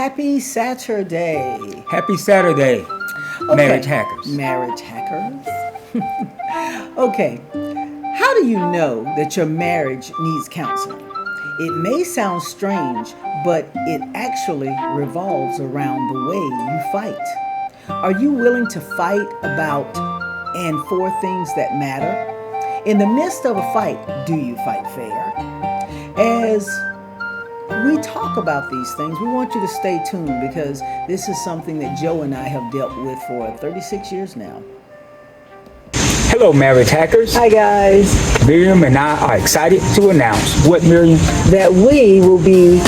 Happy Saturday. Happy Saturday, Okay. marriage hackers. Marriage hackers. Okay. How do you know that your marriage needs counseling? It may sound strange, but it actually revolves around the way you fight. Are you willing to fight about and for things that matter? In the midst of a fight, do you fight fair? As we talk about these things, we want you to stay tuned because this is something that Joe and I have dealt with for 36 years now. Hello, marriage hackers. Hi, guys. Miriam and I are excited to announce what, Miriam? That we will be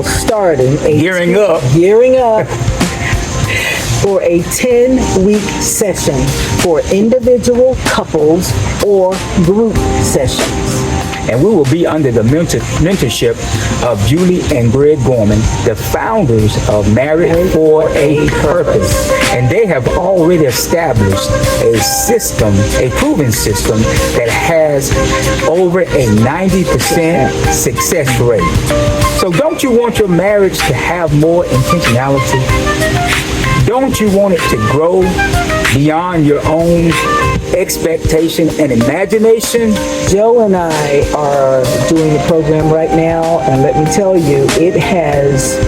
starting gearing up for a 10-week session for individual couples or group sessions. And we will be under the mentorship of Julie and Greg Gorman, the founders of Married for a Purpose. And they have already established a system, a proven system that has over a 90% success rate. So don't you want your marriage to have more intentionality? Don't you want it to grow beyond your own expectation and imagination? Joe and I are doing the program right now, and let me tell you, it has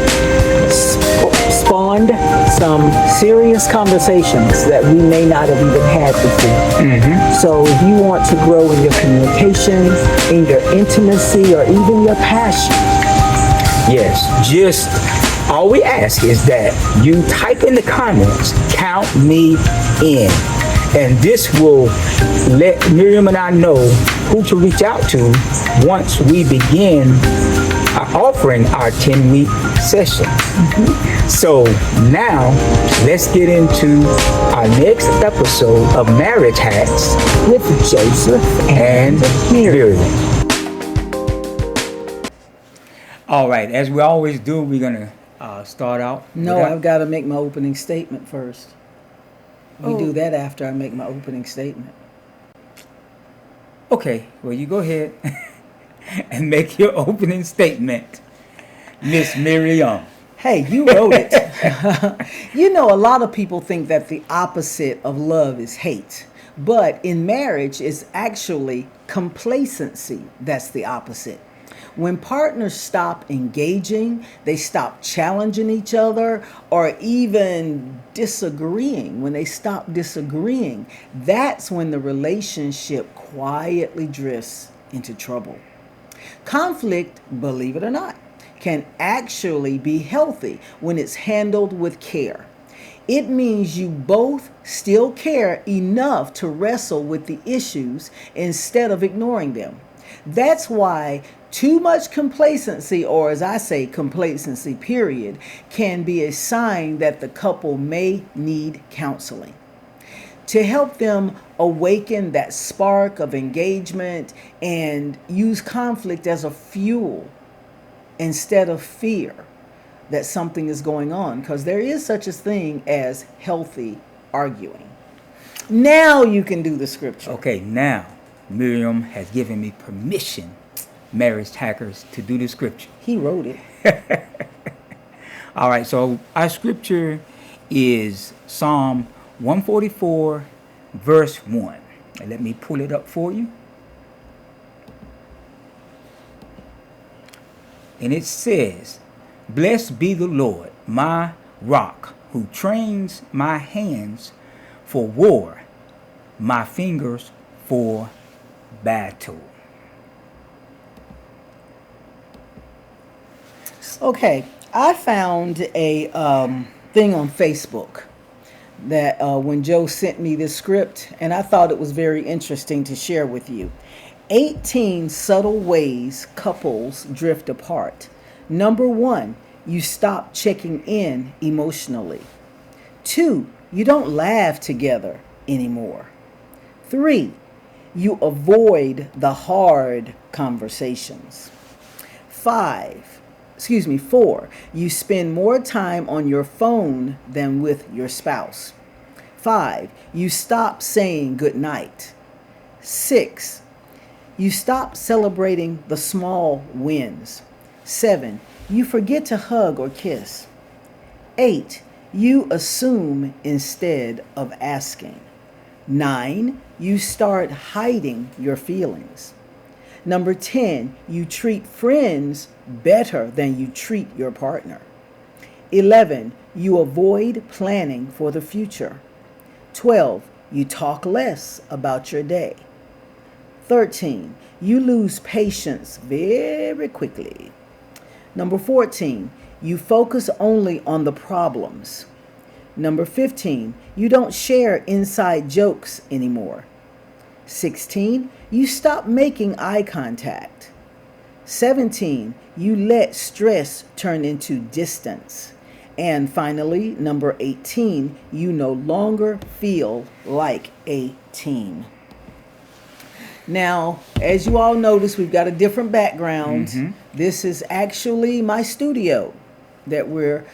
spawned some serious conversations that we may not have even had before. So if you want to grow in your communication, in your intimacy, or even your passion. Yes, just all we ask is that you type in the comments, count me in. And this will let Miriam and I know who to reach out to once we begin offering our 10-week session. So now let's get into our next episode of Marriage Hacks With Joseph and Miriam. All right, as we always do, we're going to start out. No, I've got to make my opening statement first. We do that after I make my opening statement. Okay, well, you go ahead and make your opening statement, Miss Miriam. Hey, you wrote it. You know, a lot of people think that the opposite of love is hate. But in marriage, it's actually complacency that's the opposite. When partners stop engaging, they stop challenging each other, or even disagreeing. When they stop disagreeing, that's when the relationship quietly drifts into trouble. Conflict, believe it or not, can actually be healthy when it's handled with care. It means you both still care enough to wrestle with the issues instead of ignoring them. That's why too much complacency, or as I say, complacency, period, can be a sign that the couple may need counseling to help them awaken that spark of engagement and use conflict as a fuel instead of fear that something is going on, because there is such a thing as healthy arguing. Now you can do the scripture. Okay, now Miriam has given me permission, marriage hackers, to do the scripture. He wrote it. All right, so our scripture is Psalm 144, verse 1. And let me pull it up for you. And it says, "Blessed be the Lord, my rock, who trains my hands for war, my fingers for battle." Okay, I found a thing on Facebook that when Joe sent me this script, and I thought it was very interesting to share with you. 18 subtle ways couples drift apart. Number 1, you stop checking in emotionally. 2, you don't laugh together anymore. 3, you avoid the hard conversations. 4, you spend more time on your phone than with your spouse. 5, you stop saying good night. 6, you stop celebrating the small wins. 7, You forget to hug or kiss. 8. You assume instead of asking. 9. You start hiding your feelings. Number 10, you treat friends better than you treat your partner. 11, you avoid planning for the future. 12, you talk less about your day. 13, you lose patience very quickly. Number 14, you focus only on the problems. Number 15, you don't share inside jokes anymore. 16, you stop making eye contact. 17, you let stress turn into distance. And finally, number 18, you no longer feel like a team. Now, as you all notice, we've got a different background. This is actually my studio that we're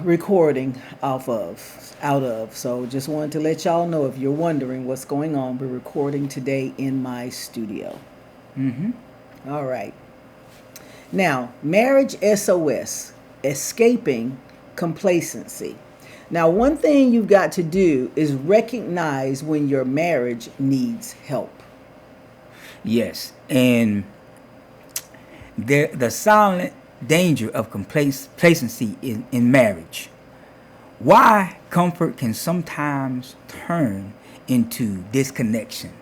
recording out of. So just wanted to let y'all know, if you're wondering what's going on, we're recording today in my studio. All right. Now, marriage SOS, escaping complacency. Now, one thing you've got to do is recognize when your marriage needs help. Yes, and the silent danger of complacency in marriage. Why comfort can sometimes turn into disconnection.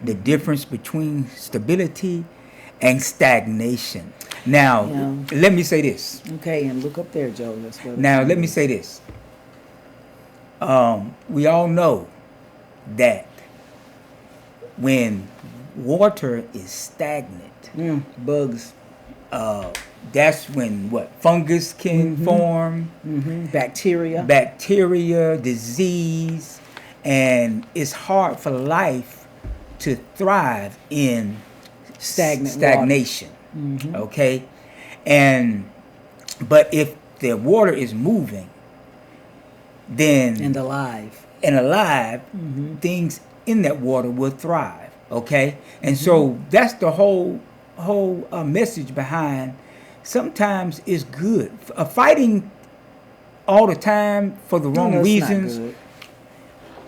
The difference between stability and stagnation. Now, Yeah. let me say this. Okay, and look up there, Joe. Let's go. Now, let me say this. We all know that when water is stagnant, Bugs, that's when fungus can form, bacteria, disease, and it's hard for life to thrive in stagnation. Okay, but if the water is moving, then and alive. things in that water will thrive. Okay, and so that's the whole message behind. Sometimes it's good. Fighting all the time for the wrong reasons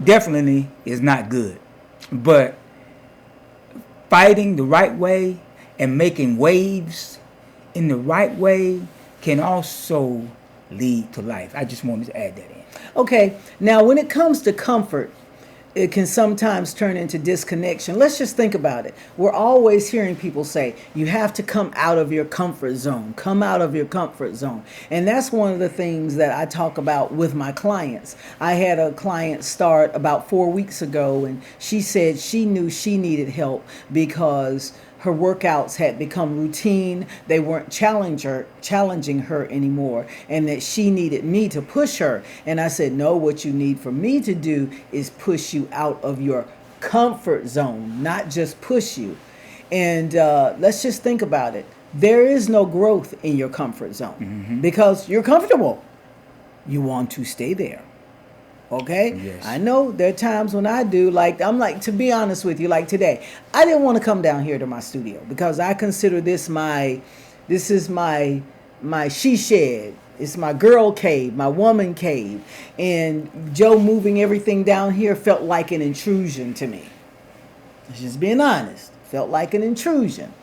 definitely is not good. But fighting the right way and making waves in the right way can also lead to life. I just wanted to add that in. Okay, now when it comes to comfort, it can sometimes turn into disconnection. Let's just think about it. We're always hearing people say, you have to come out of your comfort zone. Come out of your comfort zone. And that's one of the things that I talk about with my clients. I had a client start about 4 weeks ago, and she said she knew she needed help because her workouts had become routine. They weren't challenging her anymore, and that she needed me to push her. And I said, no, what you need for me to do is push you out of your comfort zone, not just push you. And let's just think about it. There is no growth in your comfort zone because you're comfortable. You want to stay there. Okay? Yes. I know there are times when I do, to be honest with you, like today, I didn't want to come down here to my studio because I consider this is my she shed. It's my girl cave, my woman cave. And Joe moving everything down here felt like an intrusion to me. Just being honest. Felt like an intrusion.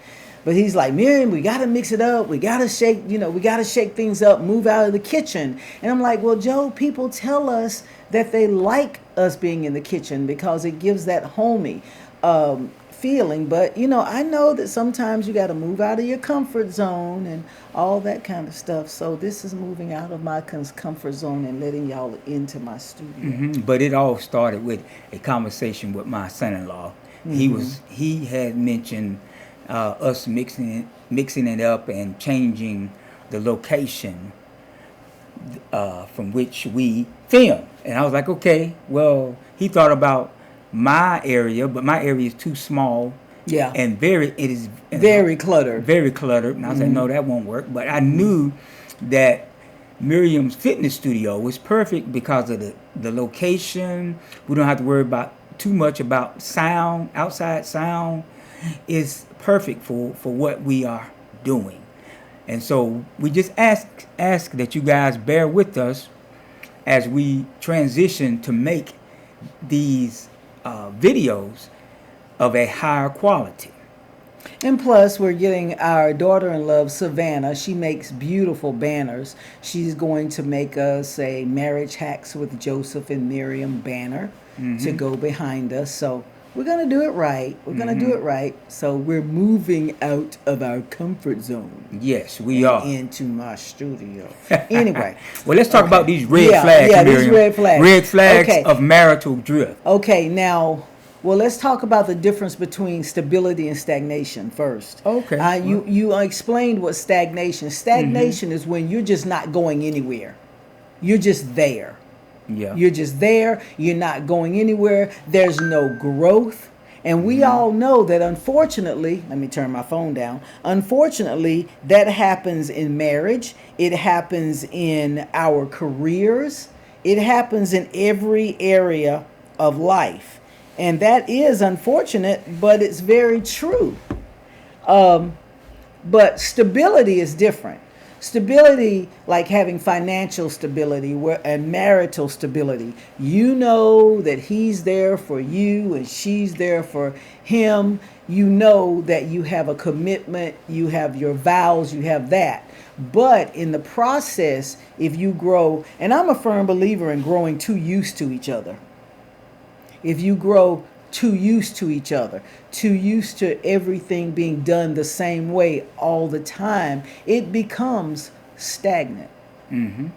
But he's like, Miriam, we got to mix it up. We got to shake things up, move out of the kitchen. And I'm like, well, Joe, people tell us that they like us being in the kitchen because it gives that homey feeling. But, I know that sometimes you got to move out of your comfort zone and all that kind of stuff. So this is moving out of my comfort zone and letting y'all into my studio. But it all started with a conversation with my son-in-law. He had mentioned us mixing it up and changing the location from which we film. And I was like, okay, well, he thought about my area, but my area is too small. Yeah. And it is very cluttered. Very cluttered. And I was like, no, that won't work. But I knew that Miriam's fitness studio was perfect because of the location. We don't have to worry too much about sound, outside sound. Is perfect for what we are doing. And so we just ask that you guys bear with us as we transition to make these videos of a higher quality. And plus, we're getting our daughter-in-law, Savannah. She makes beautiful banners. She's going to make us a Marriage Hacks with Joseph and Miriam banner to go behind us. So we're going to do it right. We're going to do it right. So we're moving out of our comfort zone. Yes, we and are. into my studio. Anyway. Well, let's talk about these red Yeah, flags, yeah, Miriam. these red flags. Red flags Okay. of marital drift. Okay, now, well, let's talk about the difference between stability and stagnation first. Okay. You explained what stagnation. Stagnation is when you're just not going anywhere. You're just there. Yeah. You're just there. You're not going anywhere. There's no growth. And we all know that, unfortunately, let me turn my phone down. Unfortunately, that happens in marriage. It happens in our careers. It happens in every area of life. And that is unfortunate, but it's very true. But stability is different. Stability, like having financial stability and marital stability. You know that he's there for you and she's there for him. You know that you have a commitment, you have your vows, you have that. But in the process, if you grow, and I'm a firm believer in growing too used to each other. If you grow too used to each other, too used to everything being done the same way all the time, it becomes stagnant. And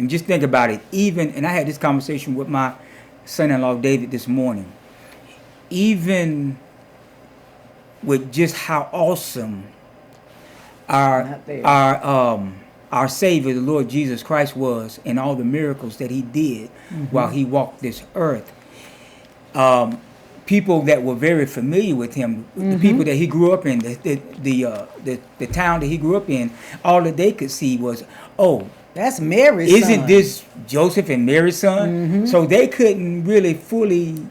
just think about it. Even, and I had this conversation with my son-in-law David this morning. Even with just how awesome our Savior, the Lord Jesus Christ, was, and all the miracles that He did while He walked this earth. People that were very familiar with Him, the people that He grew up in, the town that He grew up in, all that they could see was, oh, that's Mary's isn't son. this Joseph and Mary's son? So they couldn't really fully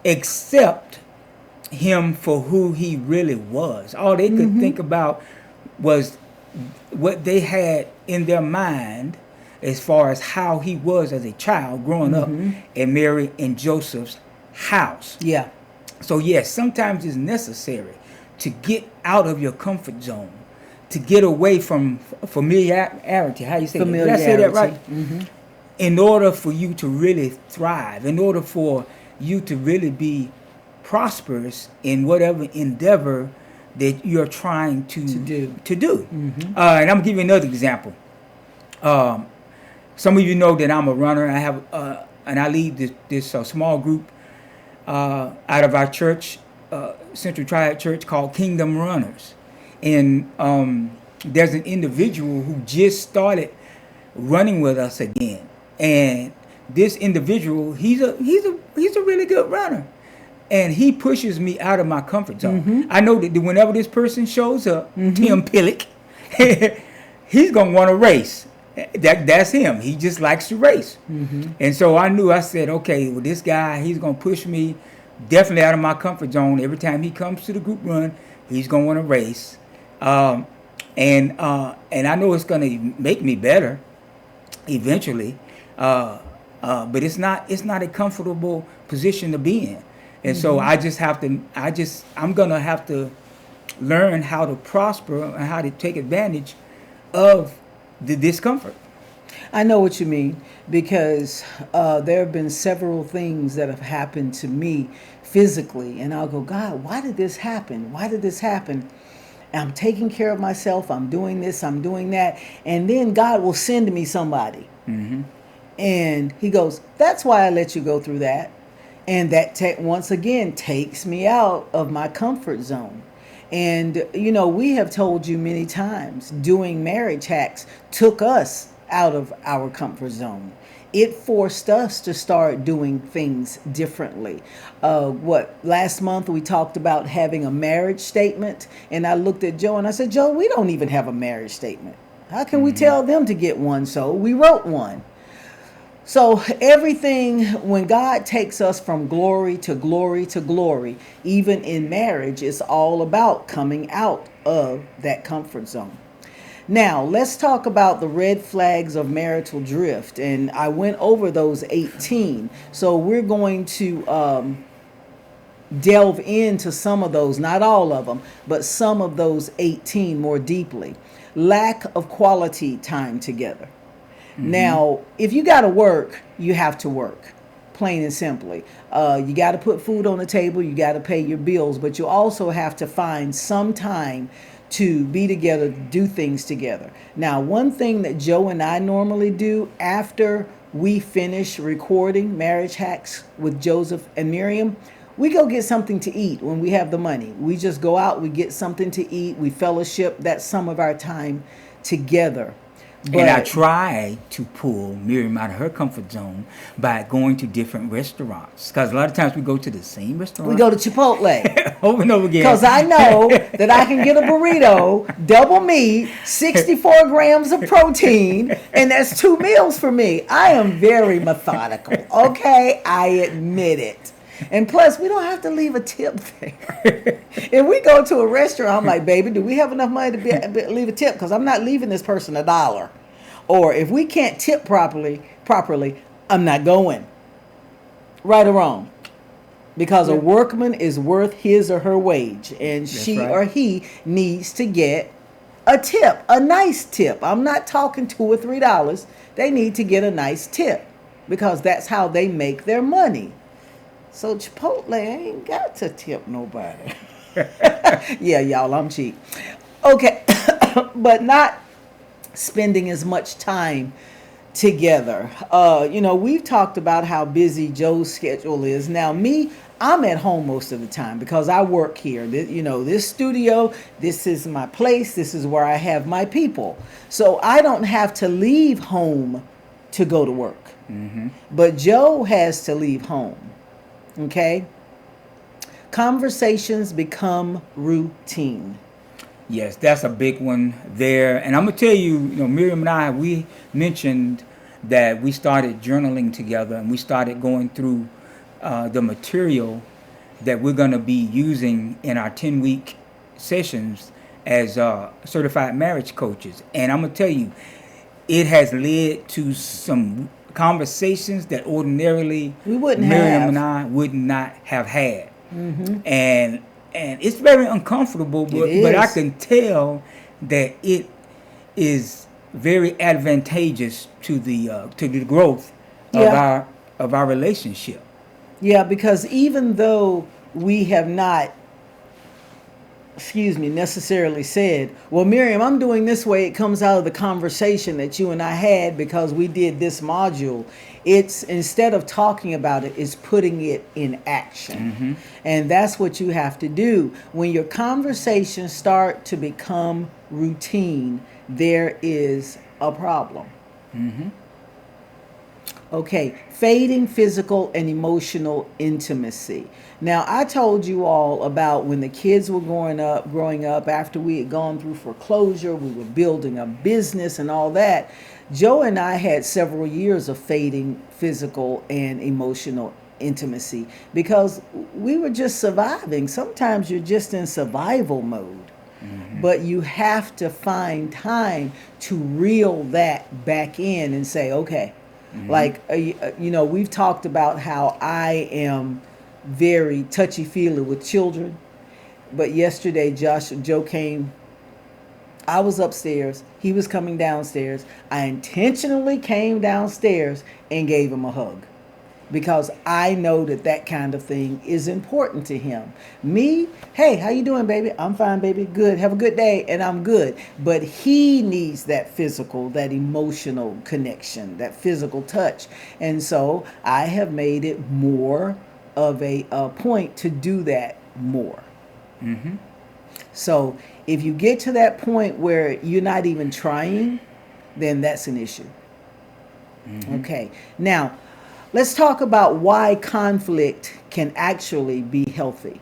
accept Him for who He really was. All they could think about was what they had in their mind as far as how He was as a child growing up in Mary and Joseph's house. Yeah. So yes, sometimes it's necessary to get out of your comfort zone, to get away from familiarity. How you say that? Did I say that right? In order for you to really thrive, in order for you to really be prosperous in whatever endeavor that you're trying to do. And I'm gonna give you another example. Some of you know that I'm a runner. I have and I lead this small group out of our church, Central Triad Church, called Kingdom Runners. And there's an individual who just started running with us again. And this individual, he's a really good runner. And he pushes me out of my comfort zone. I know that whenever this person shows up, Tim Pillick, he's going to want to race. That's him. He just likes to race. And so I said, okay, well, this guy, he's going to push me definitely out of my comfort zone. Every time he comes to the group run, he's going to want to race. And I know it's going to make me better eventually. But it's not a comfortable position to be in. And so I'm going to have to learn how to prosper and how to take advantage of the discomfort. I know what you mean, because there have been several things that have happened to me physically, and I'll go, God, why did this happen? Why did this happen? I'm taking care of myself. I'm doing this. I'm doing that. And then God will send me somebody. And He goes, that's why I let you go through that. And that once again takes me out of my comfort zone. And, we have told you many times, doing Marriage Hacks took us out of our comfort zone. It forced us to start doing things differently. Last month we talked about having a marriage statement. And I looked at Joe and I said, Joe, we don't even have a marriage statement. How can we tell them to get one? So we wrote one. So everything, when God takes us from glory to glory to glory, even in marriage, it's all about coming out of that comfort zone. Now, let's talk about the red flags of marital drift. And I went over those 18. So we're going to delve into some of those, not all of them, but some of those 18 more deeply. Lack of quality time together. Now, if you got to work, you have to work, plain and simply. You got to put food on the table, you got to pay your bills, but you also have to find some time to be together, do things together. Now, one thing that Joe and I normally do after we finish recording Marriage Hacks with Joseph and Miriam, we go get something to eat when we have the money. We just go out, we get something to eat, we fellowship. That's some of our time together. And I try to pull Miriam out of her comfort zone by going to different restaurants. Because a lot of times we go to the same restaurant. We go to Chipotle. Over and over again. Because I know that I can get a burrito, double meat, 64 grams of protein, and that's 2 meals for me. I am very methodical, okay? I admit it. And plus, we don't have to leave a tip there. If we go to a restaurant, I'm like, baby, do we have enough money to leave a tip? Because I'm not leaving this person $1. Or if we can't tip properly, I'm not going. Right or wrong? Because a workman is worth his or her wage. And she or he needs to get a tip, a nice tip. I'm not talking $2 or $3. They need to get a nice tip because that's how they make their money. So Chipotle ain't got to tip nobody. Yeah, y'all, I'm cheap. Okay, but not spending as much time together. We've talked about how busy Joe's schedule is. Now, me, I'm at home most of the time because I work here. This studio, this is my place. This is where I have my people. So I don't have to leave home to go to work. Mm-hmm. But Joe has to leave home. Okay? Conversations become routine. Yes, that's a big one there. And I'm going to tell you, Miriam and I, we mentioned that we started journaling together and we started going through the material that we're going to be using in our 10-week sessions as certified marriage coaches. And I'm going to tell you, it has led to some conversations that ordinarily Miriam and I would not have had. Mm-hmm. And it's very uncomfortable, but I can tell that it is very advantageous to the growth of our relationship. Yeah, because even though we have not necessarily said, well, Miriam, I'm doing this way. It comes out of the conversation that you and I had because we did this module. It's instead of talking about it, it's putting it in action. Mm-hmm. And that's what you have to do. When your conversations start to become routine, there is a problem. Mm-hmm. Okay, fading physical and emotional intimacy. Now, I told you all about when the kids were growing up, after we had gone through foreclosure, we were building a business and all that. Joe and I had several years of fading physical and emotional intimacy because we were just surviving. Sometimes you're just in survival mode. Mm-hmm. But you have to find time to reel that back in and say, okay, mm-hmm. Like, we've talked about how I am very touchy-feely with children. But yesterday, Joe came. I was upstairs. He was coming downstairs. I intentionally came downstairs and gave him a hug because I know that kind of thing is important to him. Me, hey, how you doing, baby? I'm fine, baby. Good. Have a good day. And I'm good. But he needs that physical, that emotional connection, that physical touch. And so I have made it more of a point to do that more. Mm-hmm. So if you get to that point where you're not even trying, then that's an issue. Mm-hmm. Okay. Now, let's talk about why conflict can actually be healthy.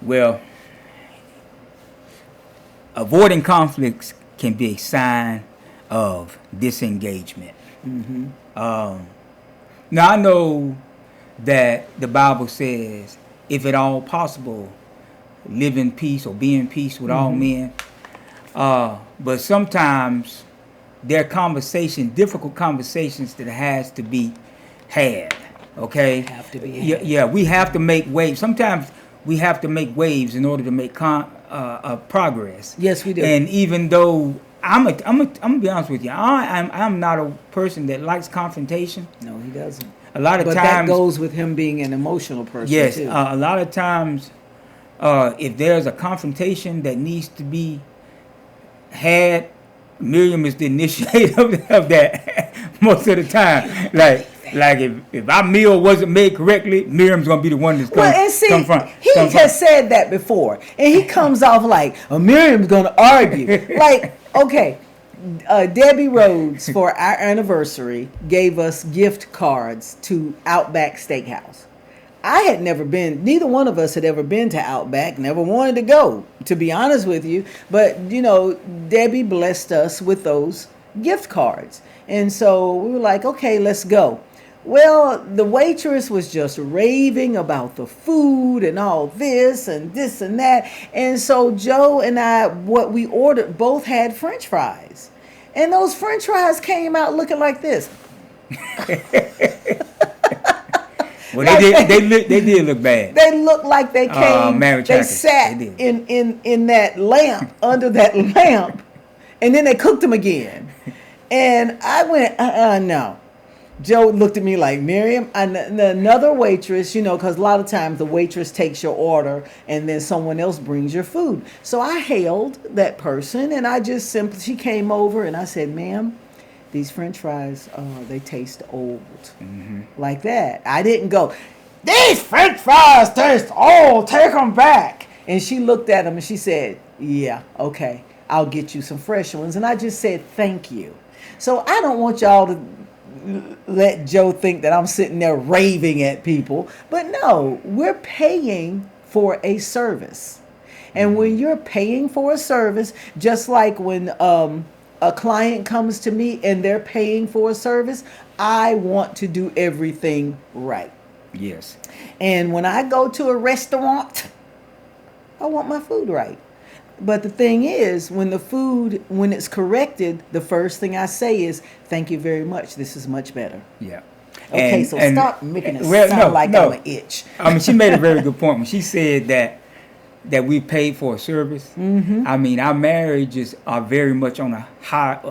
Well, avoiding conflicts can be a sign of disengagement. Mm-hmm. Now, I know that the Bible says, if at all possible, live in peace or be in peace with mm-hmm. all men. But sometimes there are difficult conversations that has to be had. Okay. Have to be Yeah, had. yeah. We have to make waves. Sometimes we have to make waves in order to make progress. Yes, we do. And even though I'm gonna be honest with you, I'm not a person that likes confrontation. No, he doesn't. A lot of But that times, goes with him being an emotional person yes. too. A lot of times, if there's a confrontation that needs to be had, Miriam is the initiator of that most of the time. Like if our meal wasn't made correctly, Miriam's gonna be the one that's Well, and see, confront. he has said that before, and he comes off like, Miriam's gonna argue. Like, okay, Debbie Rhodes for our anniversary gave us gift cards to Outback Steakhouse. I had never been, neither one of us had ever been to Outback, never wanted to go, to be honest with you. But, Debbie blessed us with those gift cards. And so we were like, okay, let's go. Well, the waitress was just raving about the food and all this and that. And so Joe and I, what we ordered, both had French fries. And those French fries came out looking like this. Well, they did look bad. They looked like they came. Marriage They hackers. sat They did. in that lamp under that lamp, and then they cooked them again. And I went, no. Joe looked at me like, Miriam, another waitress, because a lot of times the waitress takes your order and then someone else brings your food. So I hailed that person, and I just she came over and I said, ma'am, these French fries, they taste old. Mm-hmm. Like that. I didn't go, these French fries taste old, take them back. And she looked at them and she said, yeah, okay, I'll get you some fresh ones. And I just said, thank you. So I don't want y'all to let Joe think that I'm sitting there raving at people. But no, we're paying for a service. And when you're paying for a service, just like when a client comes to me and they're paying for a service, I want to do everything right. Yes. And when I go to a restaurant, I want my food right. But the thing is, when it's corrected, the first thing I say is, thank you very much. This is much better. Yeah. Okay, so stop making it sound like I'm an itch. I mean, she made a very good point when she said that we paid for a service. Mm-hmm. I mean, our marriages are very much on a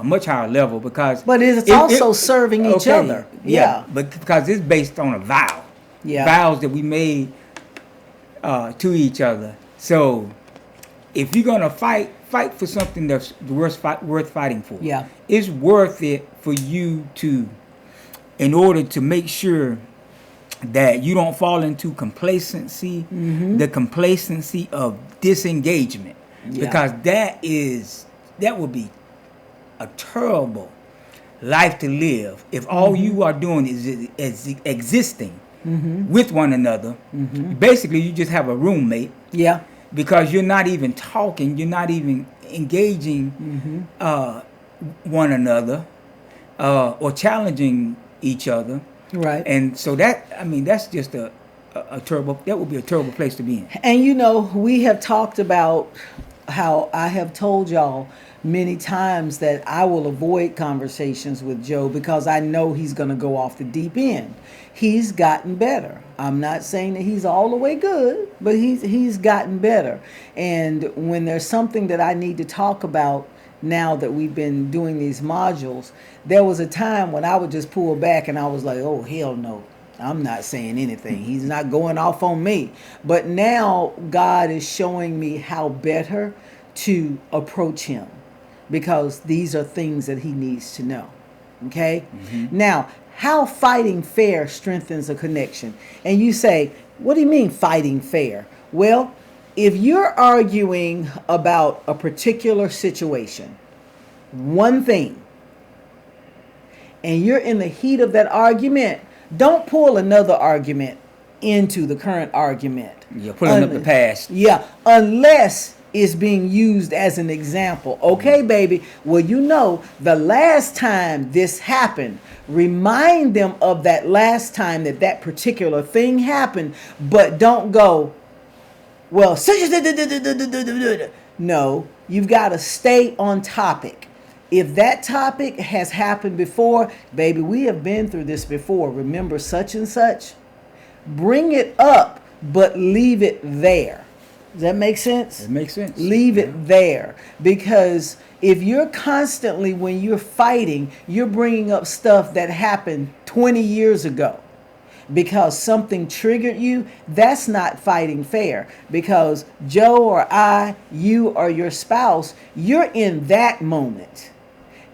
much higher level because. But it's also serving each other. Yeah. But because it's based on a vow. Yeah. Vows that we made to each other. So if you're gonna fight for something that's worth fighting for. Yeah. It's worth it for you in order to make sure that you don't fall into complacency, the complacency of disengagement, because that would be a terrible life to live if all you are doing is existing with one another. Basically, you just have a roommate. Yeah. Because you're not even talking, you're not even engaging one another or challenging each other. Right. And so that's just that would be a terrible place to be in. And we have talked about how I have told y'all many times that I will avoid conversations with Joe because I know he's going to go off the deep end. He's gotten better. I'm not saying that he's all the way good, but he's gotten better. And when there's something that I need to talk about now that we've been doing these modules, there was a time when I would just pull back and I was like, oh, hell no. I'm not saying anything. He's not going off on me. But now God is showing me how better to approach him because these are things that he needs to know. Okay? Now, how fighting fair strengthens a connection. And you say, what do you mean fighting fair? Well, if you're arguing about a particular situation, one thing, and you're in the heat of that argument, don't pull another argument into the current argument. You're pulling up the past. Yeah, unless it's being used as an example. Okay, baby, well, the last time this happened, remind them of that last time that particular thing happened, but don't go, well, no, You've got to stay on topic. If that topic has happened before, baby, we have been through this before. Remember such and such? Bring it up, but leave it there. Does that make sense? It makes sense. Leave it there. Because if you're constantly, when you're fighting, you're bringing up stuff that happened 20 years ago because something triggered you, that's not fighting fair. Because Joe or I, you or your spouse, you're in that moment.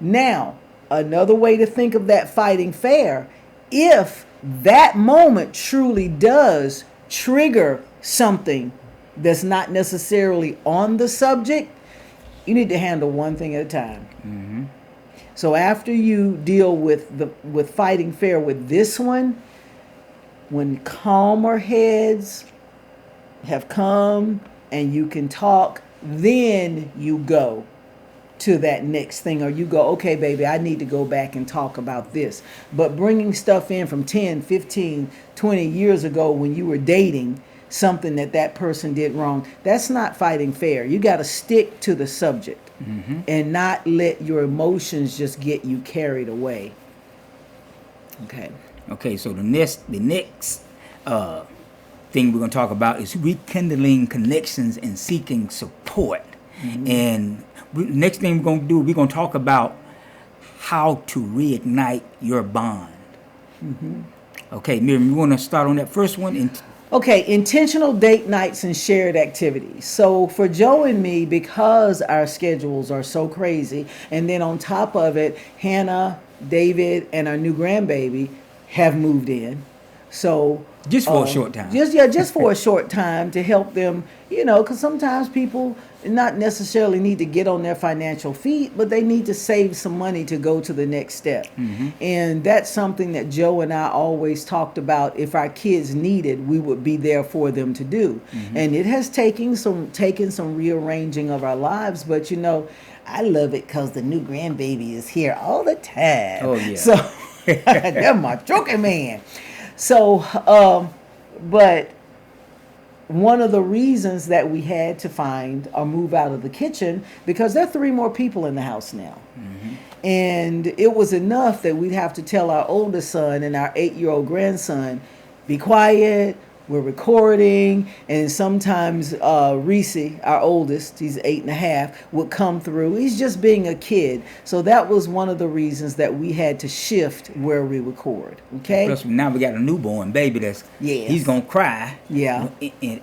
Now, another way to think of that fighting fair, if that moment truly does trigger something that's not necessarily on the subject, you need to handle one thing at a time. Mm-hmm. So after you deal with fighting fair with this one, when calmer heads have come and you can talk, then you go to that next thing, or you go, okay, baby, I need to go back and talk about this. But bringing stuff in from 10, 15, 20 years ago when you were dating something that person did wrong, that's not fighting fair. You got to stick to the subject. Mm-hmm. And not let your emotions just get you carried away. Okay, so the next thing we're going to talk about is rekindling connections and seeking support. Mm-hmm. And next thing we're going to do, we're going to talk about how to reignite your bond. Mm-hmm. Okay, Miriam, you want to start on that first one? Okay, intentional date nights and shared activities. So for Joe and me, because our schedules are so crazy, and then on top of it, Hannah, David, and our new grandbaby have moved in. So just for a short time. Just for a short time to help them, because sometimes people not necessarily need to get on their financial feet, but they need to save some money to go to the next step. Mm-hmm. And that's something that Joe and I always talked about. If our kids needed, we would be there for them to do. Mm-hmm. And it has taken some rearranging of our lives, but I love it because the new grandbaby is here all the time. Oh yeah. So they're my joking man. So, but one of the reasons that we had to find or move out of the kitchen, because there are 3 more people in the house now. Mm-hmm. And it was enough that we'd have to tell our oldest son and our 8-year-old grandson, be quiet, we're recording. And sometimes Reese, our oldest, he's 8.5, would come through. He's just being a kid. So that was one of the reasons that we had to shift where we record. Okay. Plus, now we got a newborn baby he's gonna cry. Yeah.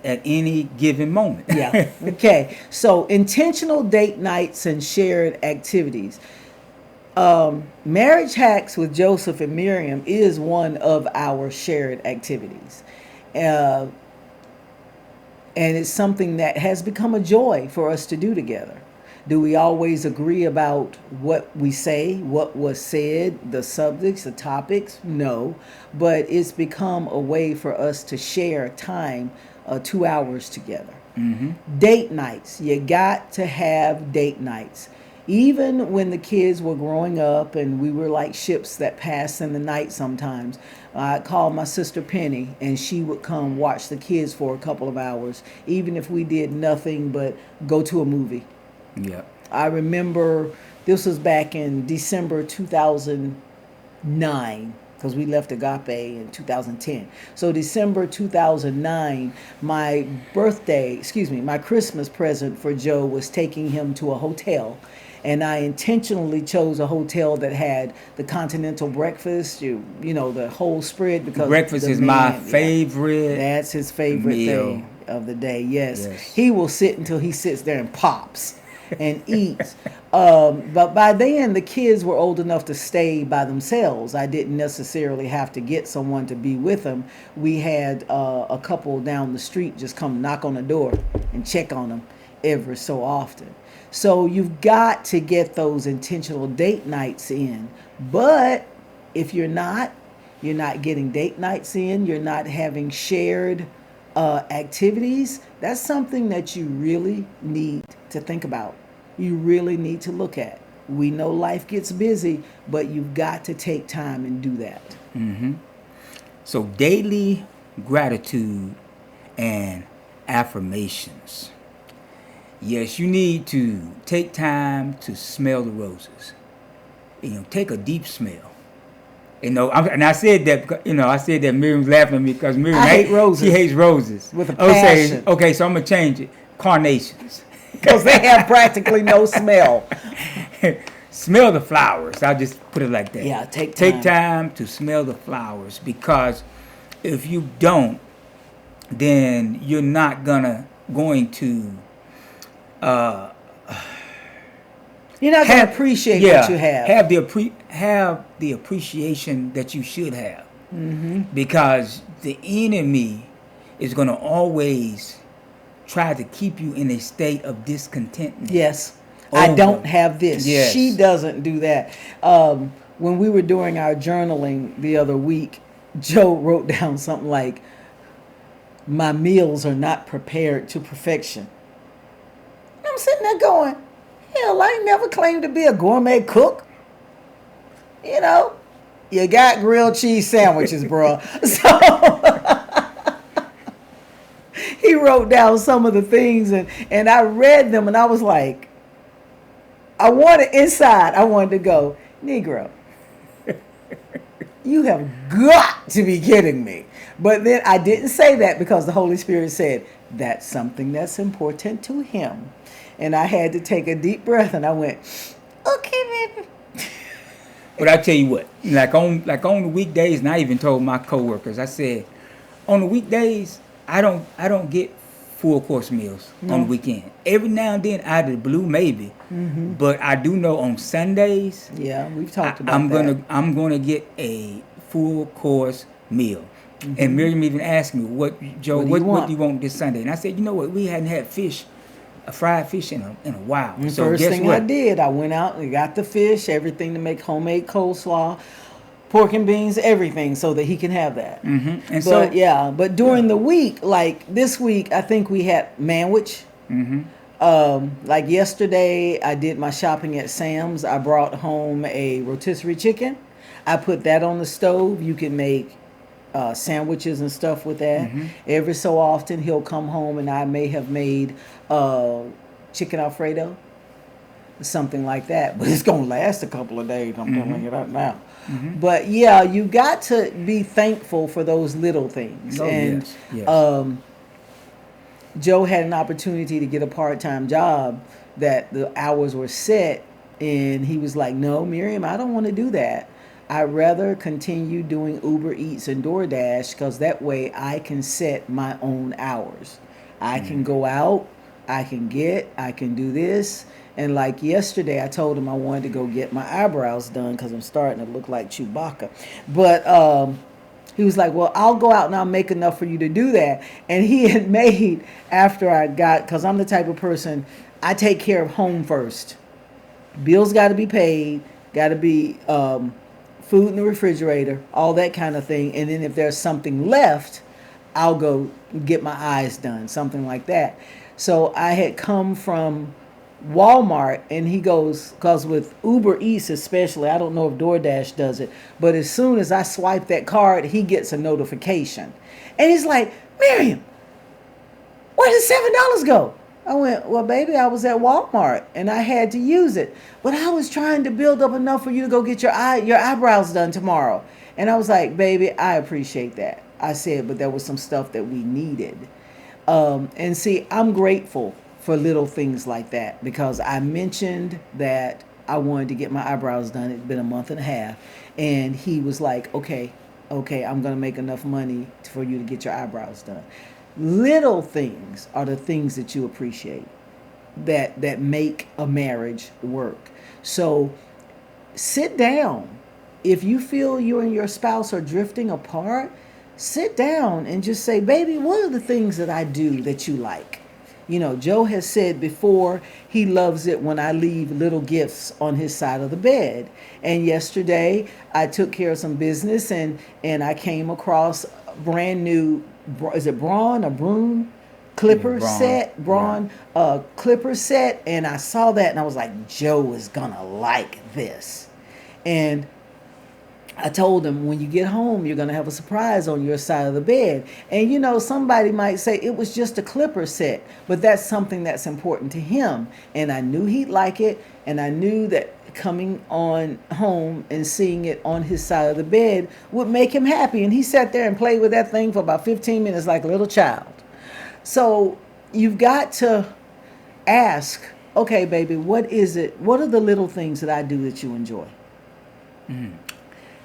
At any given moment. Yeah. Okay. So intentional date nights and shared activities. Marriage Hacks with Joseph and Miriam is one of our shared activities. And it's something that has become a joy for us to do together. Do we always agree about what we say, what was said, the subjects, the topics? No. But it's become a way for us to share time, 2 hours together. Mm-hmm. Date nights. You got to have date nights. Even when the kids were growing up and we were like ships that passed in the night sometimes, I'd call my sister Penny and she would come watch the kids for a couple of hours, even if we did nothing but go to a movie. Yeah. I remember this was back in December 2009, because we left Agape in 2010. So December 2009, my Christmas present for Joe was taking him to a hotel. And I intentionally chose a hotel that had the continental breakfast, the whole spread, because breakfast is my favorite. That's his favorite meal thing of the day. Yes. He will sit until he sits there and pops and eats. But by then, the kids were old enough to stay by themselves. I didn't necessarily have to get someone to be with them. We had a couple down the street just come knock on the door and check on them every so often. So you've got to get those intentional date nights in. But if you're not getting date nights in, you're not having shared activities, that's something that you really need to think about. You really need to look at. We know life gets busy, but you've got to take time and do that. Mm-hmm. So daily gratitude and affirmations. Yes, you need to take time to smell the roses. Take a deep smell. And I said that I said that Miriam's laughing at me because Miriam I hate roses. she hates roses. With a passion. Okay, so I'm gonna change it. Carnations. Because they have practically no smell. Smell the flowers. I'll just put it like that. Yeah, take Take time. time to smell the flowers, because if you don't, then you're not going to You're not going to appreciate what you have. Have the appreciation that you should have, because the enemy is going to always try to keep you in a state of discontentment. Yes. I don't have this. Yes. She doesn't do that. When we were doing our journaling the other week, Joe wrote down something like, "My meals are not prepared to perfection." I'm sitting there going, hell, I ain't never claimed to be a gourmet cook. You got grilled cheese sandwiches, bro. So he wrote down some of the things, and I read them, and I was like, I wanted to go, Negro, you have got to be kidding me. But then I didn't say that because the Holy Spirit said, that's something that's important to him. And I had to take a deep breath, and I went, okay, baby. But I tell you what, like on the weekdays, and I even told my coworkers, I said, on the weekdays, I don't get full course meals on the weekend. Every now and then, out of the blue, maybe. But I do know on Sundays. Yeah, we've talked about that. I'm gonna get a full course meal. And Miriam even asked me, what do you want this Sunday? And I said, you know what, we hadn't had fried fish in a while. So First guess thing what? I did, I went out and got the fish, everything to make homemade coleslaw, pork and beans, everything, so that he can have that. And but during the week, like this week, I think we had manwich. Like yesterday, I did my shopping at Sam's. I brought home a rotisserie chicken. I put that on the stove. You can make sandwiches and stuff with that. Every so often, he'll come home and I may have made chicken Alfredo, something like that. But it's gonna last a couple of days. I'm telling you that now. But yeah, you got to be thankful for those little things. Yes. Joe had an opportunity to get a part-time job that the hours were set, and he was like, "No, Miriam, I don't want to do that. I'd rather continue doing Uber Eats and DoorDash, because that way I can set my own hours. I can go out, I can do this." And like yesterday, I told him I wanted to go get my eyebrows done because I'm starting to look like Chewbacca. But he was like, well, I'll go out and I'll make enough for you to do that. And he had made, after I got, because I'm the type of person, I take care of home first. Bills got to be paid, got to be food in the refrigerator, all that kind of thing. And then if there's something left, I'll go get my eyes done, something like that. So I had come from Walmart, and he goes, because with Uber Eats especially, I don't know if DoorDash does it, but as soon as I swipe that card, he gets a notification. And he's like, Miriam, where did $7 go? I went, well, baby, I was at Walmart and I had to use it, but I was trying to build up enough for you to go get your eyebrows done tomorrow. And I was like, baby, I appreciate that. I said, but there was some stuff that we needed. And see, I'm grateful for little things like that, because I mentioned that I wanted to get my eyebrows done. It'd been a month and a half, and he was like, okay, I'm going to make enough money for you to get your eyebrows done. Little things are the things that you appreciate that make a marriage work. So sit down. If you feel you and your spouse are drifting apart, sit down and just say, baby, what are the things that I do that you like? Joe has said before he loves it when I leave little gifts on his side of the bed. And yesterday I took care of some business, and I came across a brand new, is it Braun or Broom? Clipper set, clipper set. And I saw that and I was like, Joe is gonna like this. And I told him, when you get home, you're going to have a surprise on your side of the bed. And you know, somebody might say it was just a clipper set, but that's something that's important to him. And I knew he'd like it. And I knew that coming on home and seeing it on his side of the bed would make him happy. And he sat there and played with that thing for about 15 minutes like a little child. So you've got to ask, okay, baby, what is it? What are the little things that I do that you enjoy?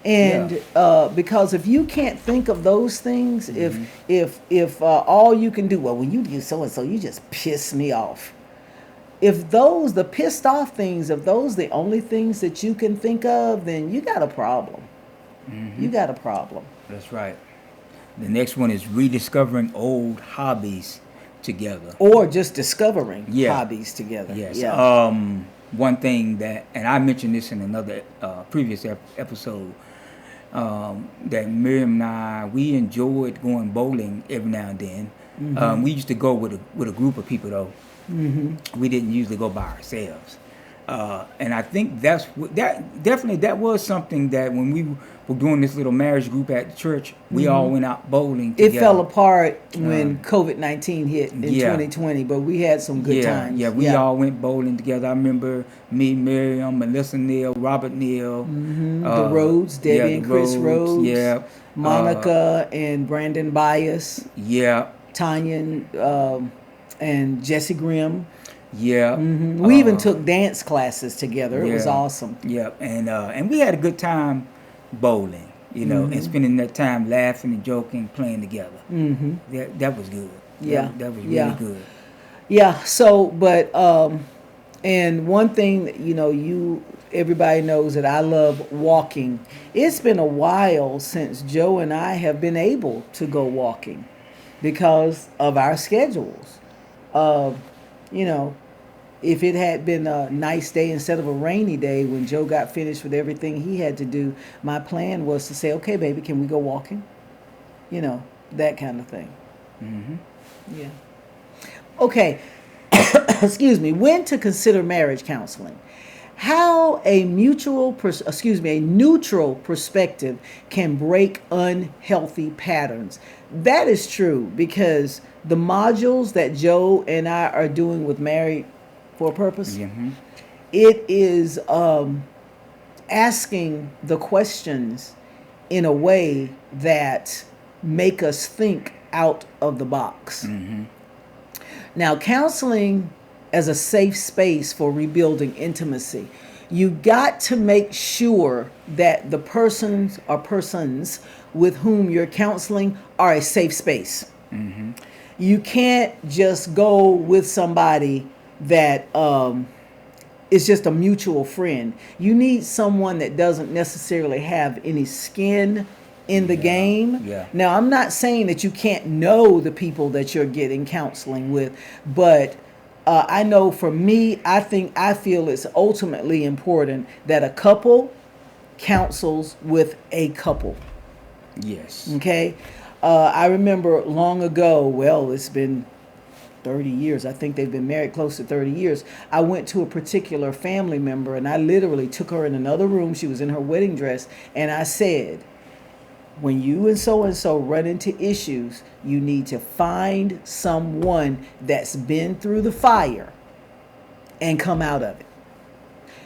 And Yeah. because if you can't think of those things, if all you can do, well, when you do so and so, you just piss me off. If those, the pissed off things, if those the only things that you can think of, then you got a problem. You got a problem. That's right. The next one is rediscovering old hobbies together. Or just discovering Yeah. hobbies together. Yes. Yeah. One thing that, and I mentioned this in another previous episode, that Miriam and I, we enjoyed going bowling every now and then. We used to go with a group of people though. We didn't usually go by ourselves. And I think that was something that when we were doing this little marriage group at the church, we all went out bowling It together. fell apart when COVID-19 hit in Yeah. 2020, but we had some good times. Yeah, we all went bowling together. I remember me, Miriam, Melissa Neal, Robert Neal. The Rhodes, Debbie and Chris Rhodes. Yeah. Monica and Brandon Bias, Yeah. Tanya and Jesse Grimm. Yeah. We even took dance classes together. It was Yeah. awesome. Yeah, and we had a good time bowling, and spending that time laughing and joking, playing together. That was good. Yeah. that was Yeah. really good. Yeah. So, but and one thing that everybody knows that I love walking. It's been a while since Joe and I have been able to go walking because of our schedules. If it had been a nice day instead of a rainy day when Joe got finished with everything he had to do, my plan was to say, okay, baby, can we go walking? That kind of thing. Yeah. Okay. Excuse me. When to consider marriage counseling. How a neutral perspective can break unhealthy patterns. That is true because the modules that Joe and I are doing with Married for a Purpose, it is asking the questions in a way that make us think out of the box. Now, counseling as a safe space for rebuilding intimacy, you got to make sure that the persons with whom you're counseling are a safe space. You can't just go with somebody that is just a mutual friend. You need someone that doesn't necessarily have any skin in the game. Yeah. Now, I'm not saying that you can't know the people that you're getting counseling with, but I know for me, I feel it's ultimately important that a couple counsels with a couple. Yes. Okay. I remember long ago, well, it's been 30 years. I think they've been married close to 30 years. I went to a particular family member and I literally took her in another room. She was in her wedding dress. And I said, when you and so run into issues, you need to find someone that's been through the fire and come out of it.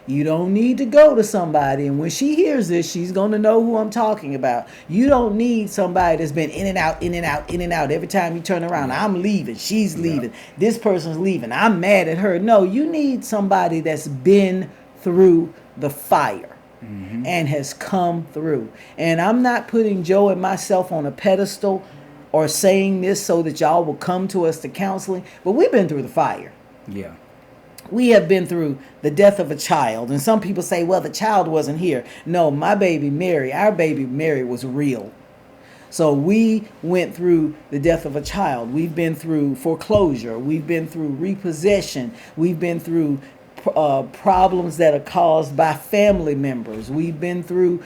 You don't need to go to somebody, and when she hears this, she's going to know who I'm talking about. You don't need somebody that's been in and out, in and out, in and out. Every time you turn around, I'm leaving, she's leaving, this person's leaving, I'm mad at her. No, you need somebody that's been through the fire and has come through. And I'm not putting Joe and myself on a pedestal or saying this so that y'all will come to us to counseling, but we've been through the fire. Yeah. We have been through the death of a child. And some people say, well, the child wasn't here. No, our baby Mary was real. So we went through the death of a child. We've been through foreclosure. We've been through repossession. We've been through problems that are caused by family members. We've been through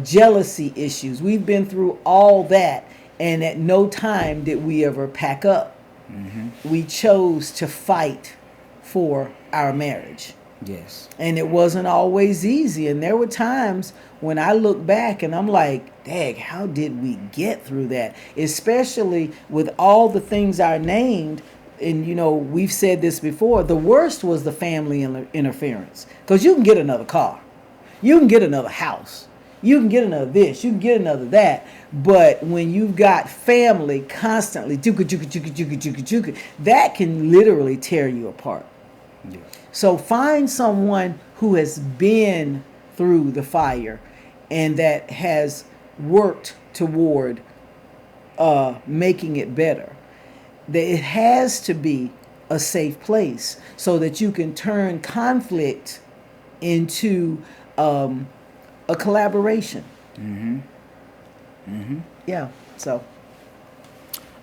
jealousy issues. We've been through all that. And at no time did we ever pack up. We chose to fight for our marriage. Yes. And it wasn't always easy. And there were times when I look back and I'm like, dang, how did we get through that? Especially with all the things I named. And, we've said this before. The worst was the family interference. Because you can get another car. You can get another house. You can get another this. You can get another that. But when you've got family constantly, that can literally tear you apart. Yeah. So find someone who has been through the fire and that has worked toward making it better. That it has to be a safe place so that you can turn conflict into a collaboration. Yeah. So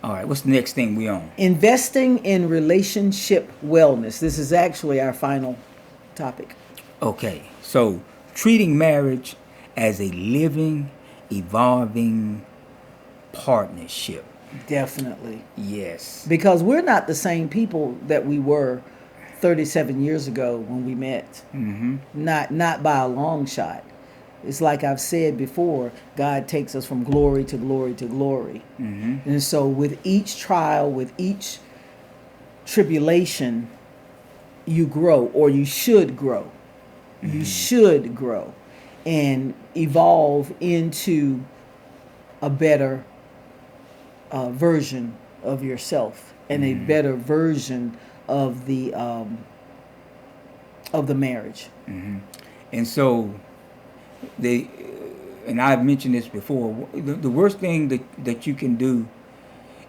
All right. What's the next thing we on? investing in relationship wellness. This is actually our final topic. Okay. So treating marriage as a living, evolving partnership. Definitely. Yes. Because we're not the same people that we were 37 years ago when we met. Not by a long shot. It's like I've said before, God takes us from glory to glory to glory. And so with each trial, with each tribulation, you grow, or you should grow. You should grow and evolve into a better version of yourself and a better version of the marriage. And so and I've mentioned this before, the worst thing that you can do,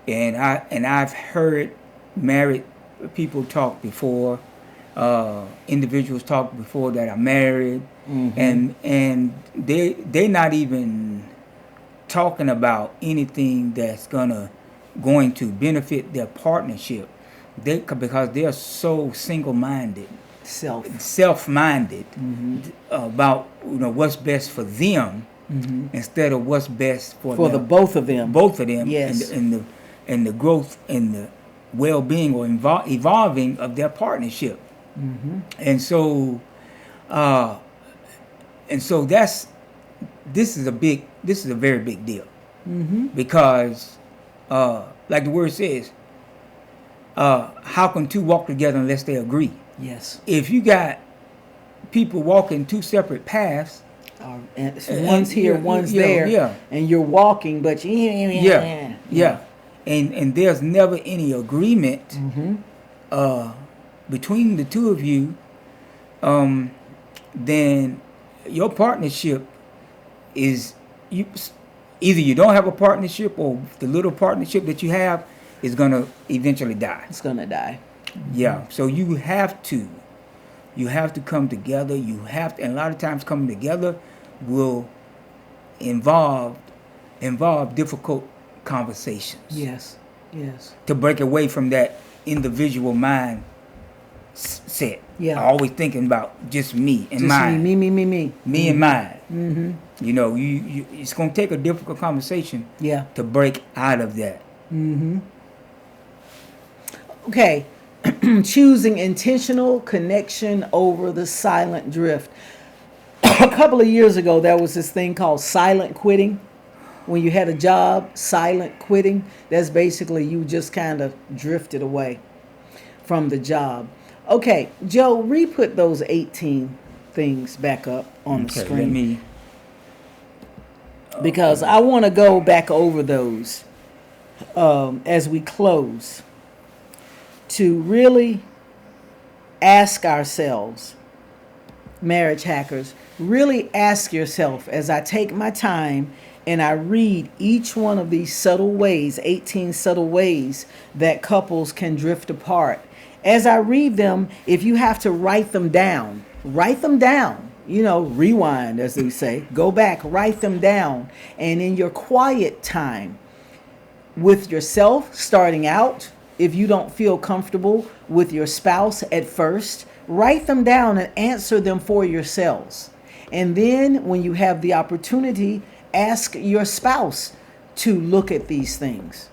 and I've heard married people talk before, individuals talk before that are married, and they're not even talking about anything that's going to benefit their partnership. Because they're so single-minded, self-minded about what's best for them instead of what's best for the both of them. Yes. and the growth and the well-being or evolving of their partnership. And so this is a very big deal, because like the word says, how can two walk together unless they agree? Yes. If you got people walking two separate paths, and so one's here, one's there, and you're walking, but and there's never any agreement between the two of you, then your partnership is either you don't have a partnership, or the little partnership that you have is gonna eventually die. It's gonna die. Yeah. So you have to come together. And a lot of times coming together will involve difficult conversations. Yes. To break away from that individual mind set. Yeah. Always thinking about just me and Just mine. Me And mine. You it's gonna take a difficult conversation. Yeah. To break out of that. Okay. Choosing intentional connection over the silent drift. A couple of years ago, there was this thing called silent quitting. When you had a job, silent quitting, that's basically you just kind of drifted away from the job. Okay, Joe, re-put those 18 things back up on the screen. Because I want to go back over those as we close, to really ask ourselves, marriage hackers, really ask yourself, as I take my time and I read each one of these subtle ways, 18 subtle ways that couples can drift apart. As I read them, if you have to write them down, rewind, as they say, go back, write them down. And in your quiet time with yourself, starting out, if you don't feel comfortable with your spouse at first, write them down and answer them for yourselves. And then when you have the opportunity, ask your spouse to look at these things.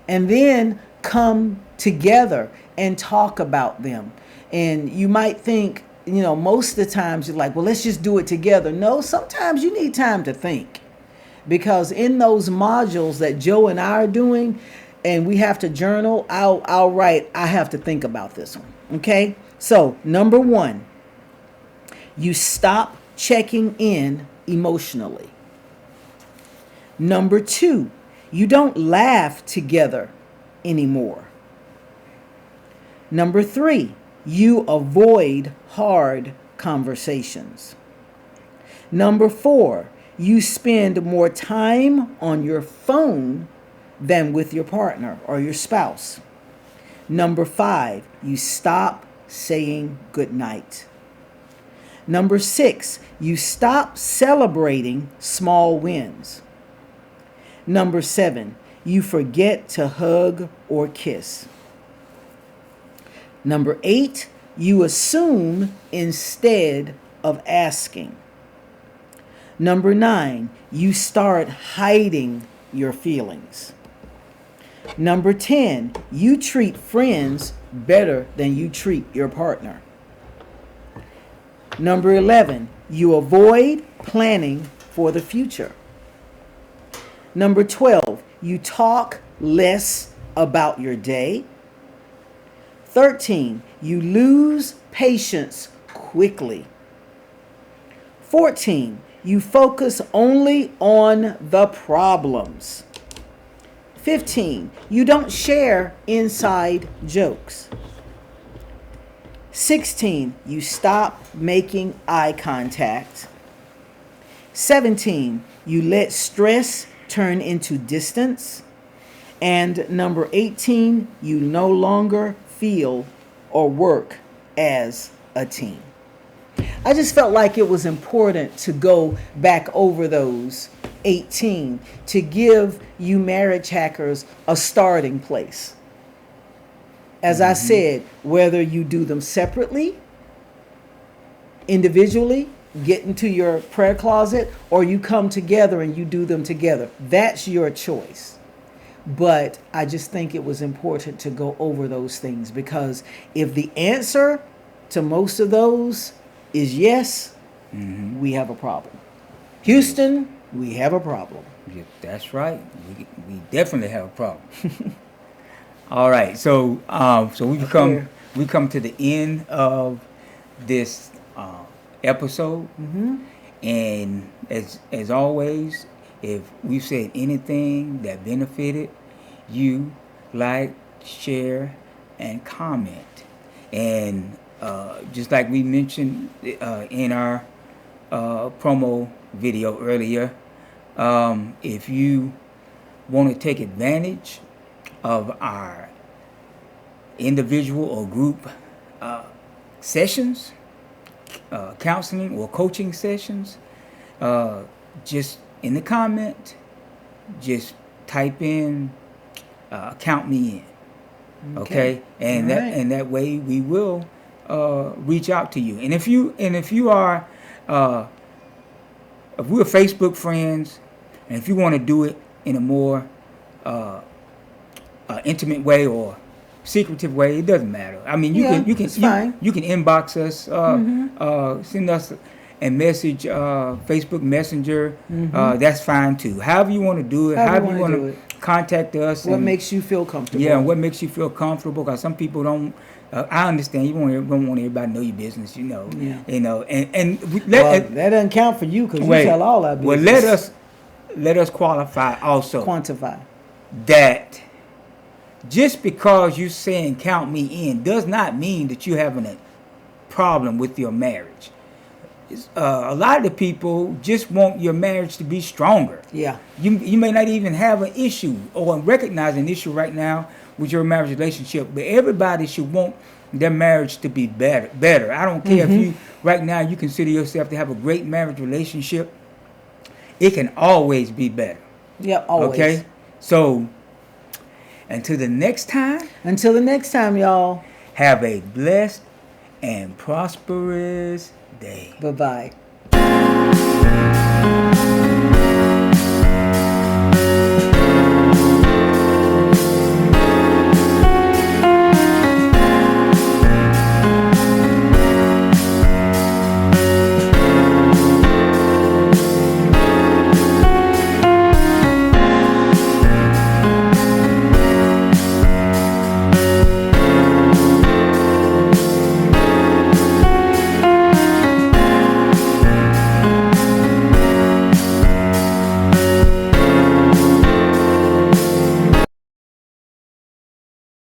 And then come together and talk about them. And you might think, most of the times you're like, well, let's just do it together. No, sometimes you need time to think. Because in those modules that Joe and I are doing, and we have to journal, I'll write, I have to think about this one. Okay? So, number 1, you stop checking in emotionally. Number 2, you don't laugh together anymore. Number 3, you avoid hard conversations. Number 4, you spend more time on your phone than with your partner or your spouse. Number 5, you stop saying goodnight. Number 6, you stop celebrating small wins. Number 7, you forget to hug or kiss. Number 8, you assume instead of asking. Number 9, you start hiding your feelings. Number 10, you treat friends better than you treat your partner. Number 11, you avoid planning for the future. Number 12, you talk less about your day. 13, you lose patience quickly. 14, you focus only on the problems. 15, you don't share inside jokes. 16, you stop making eye contact. 17, you let stress turn into distance. And number 18, you no longer feel or work as a team. I just felt like it was important to go back over those 18 to give you marriage hackers a starting place. As I said, whether you do them separately, individually, get into your prayer closet, or you come together and you do them together. That's your choice. But I just think it was important to go over those things, because if the answer to most of those is yes, we have a problem. Houston, we have a problem. Yeah, that's right. We definitely have a problem. All right, so we come to the end of this episode, and as always, if we've said anything that benefited you, like, share, and comment. And just like we mentioned in our promo video earlier, if you want to take advantage of our individual or group sessions, counseling or coaching sessions, just in the comment, just type in count me in. Okay? And that way we will reach out to you. And if you are if we're Facebook friends, and if you want to do it in a more intimate way or secretive way, it doesn't matter. I mean, you can inbox us, send us a message, Facebook Messenger. That's fine too. However you want to do it, however you want to contact us. What makes you feel comfortable? Yeah, what makes you feel comfortable? Because some people don't. I understand you don't want everybody to know your business, Yeah. And that doesn't count for you, because you tell all our business. Well, let us qualify also. Quantify. That just because you're saying count me in does not mean that you're having a problem with your marriage. A lot of the people just want your marriage to be stronger. Yeah. You may not even have an issue or recognize an issue right now with your marriage relationship, but everybody should want their marriage to be better. I don't care if you right now you consider yourself to have a great marriage relationship. It can always be better. Yeah, always. Okay? So until the next time, y'all. Have a blessed and prosperous day. Bye-bye.